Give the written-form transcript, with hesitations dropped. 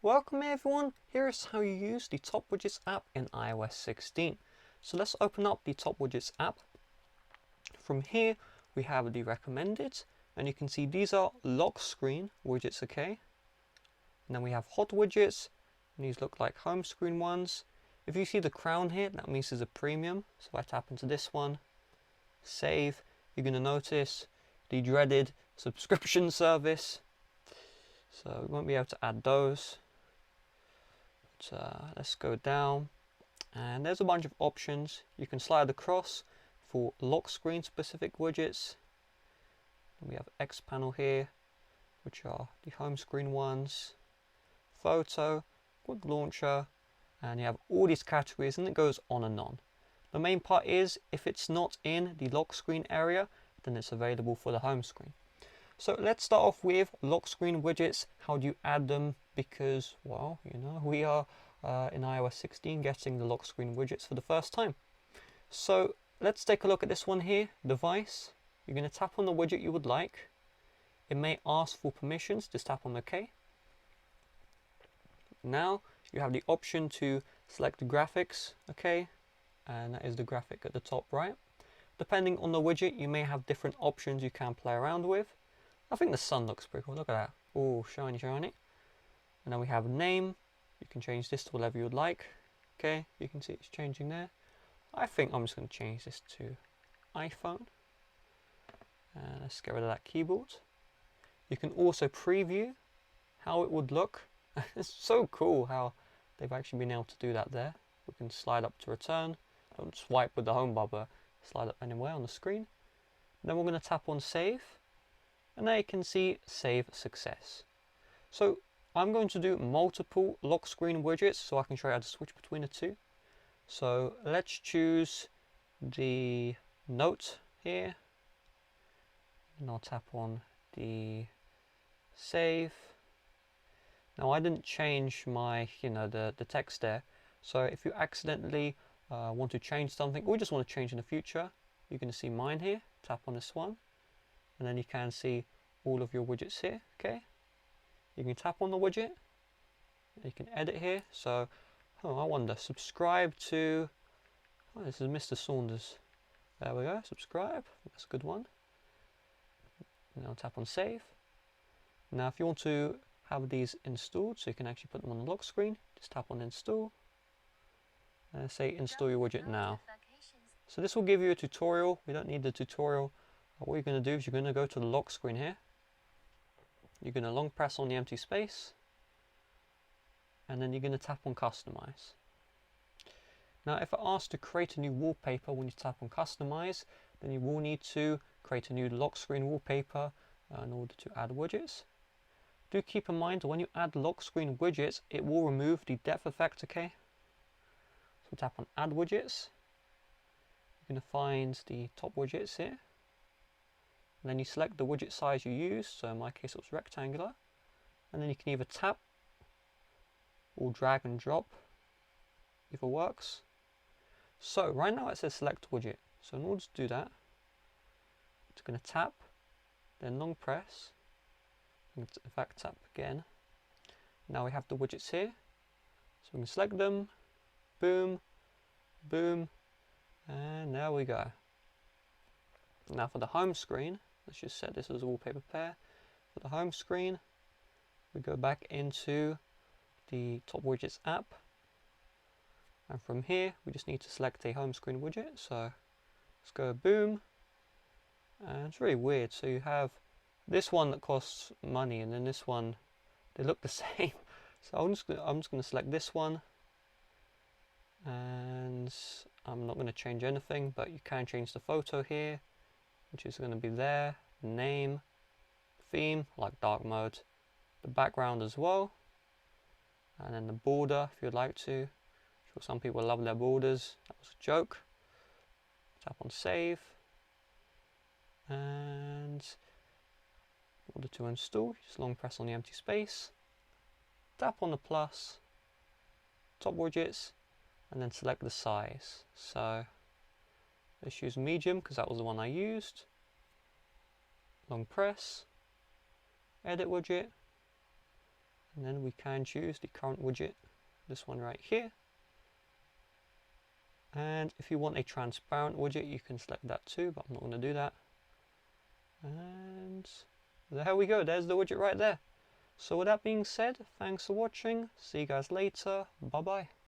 Welcome everyone, here is how you use the Top Widgets app in iOS 16. So let's open up the Top Widgets app. From here we have the recommended, and you can see these are lock screen widgets, okay? And then we have hot widgets, and these look like home screen ones. If you see the crown here, that means it's a premium. So if I tap into this one, save, you're going to notice the dreaded subscription service. So we won't be able to add those. Let's go down, and there's a bunch of options. You can slide across for lock screen specific widgets. And we have X panel here, which are the home screen ones, photo, quick launcher, and you have all these categories, and it goes on and on. The main part is if it's not in the lock screen area, then it's available for the home screen. So let's start off with lock screen widgets. How do you add them? Because, well, you know, we are in iOS 16 getting the lock screen widgets for the first time. So let's take a look at this one here, device. You're going to tap on the widget you would like. It may ask for permissions, just tap on OK. Now you have the option to select the graphics, okay, and that is the graphic at the top right. Depending on the widget, you may have different options you can play around with. I think the sun looks pretty cool, look at that. Oh, shiny, shiny. And then we have name. You can change this to whatever you would like. Okay, you can see it's changing there. I think I'm just going to change this to iPhone. And let's get rid of that keyboard. You can also preview how it would look. It's so cool how they've actually been able to do that there. We can slide up to return. Don't swipe with the home bar, but slide up anywhere on the screen. Then we're going to tap on save. And there you can see save success. So I'm going to do multiple lock screen widgets so I can show you how to switch between the two. So let's choose the note here, and I'll tap on the save. Now I didn't change my, the text there. So if you accidentally want to change something, or you just want to change in the future, you're going to see mine here. Tap on this one. And then you can see all of your widgets here, okay? You can tap on the widget, you can edit here. So, I wonder, subscribe to, this is Mr. Saunders. There we go, subscribe, that's a good one. Now tap on save. Now if you want to have these installed, so you can actually put them on the lock screen, just tap on install. And say install your widget now. So this will give you a tutorial, we don't need the tutorial. What you're going to do is you're going to go to the lock screen here. You're going to long press on the empty space, and then you're going to tap on customize. Now if it asks to create a new wallpaper when you tap on customize, then you will need to create a new lock screen wallpaper in order to add widgets. Do keep in mind when you add lock screen widgets, it will remove the depth effect, okay? So tap on add widgets. You're going to find the top widgets here. And then you select the widget size you use, so in my case it was rectangular, and then you can either tap or drag and drop, either works. So right now it says select widget, so in order to do that, it's going to tap, then long press, in fact tap again. Now we have the widgets here, so we can select them, boom, boom, and there we go. Now for the home screen, let's just set this as a wallpaper pair. For the home screen, we go back into the Top Widgets app. And from here, we just need to select a home screen widget. So let's go boom. And it's really weird. So you have this one that costs money, and then this one, they look the same. So I'm just going to select this one. And I'm not going to change anything, but you can change the photo here, which is going to be there, name, theme, like dark mode, the background as well, and then the border if you'd like to. I'm sure some people love their borders, that was a joke. Tap on save, and in order to install, just long press on the empty space, tap on the plus, top widgets, and then select the size. So let's use medium because that was the one I used. Long press, edit widget, And then we can choose the current widget, this one right here. And if you want a transparent widget, you can select that too, but I'm not going to do that. And there we go, there's the widget right there. So with that being said, thanks for watching, see you guys later, bye bye.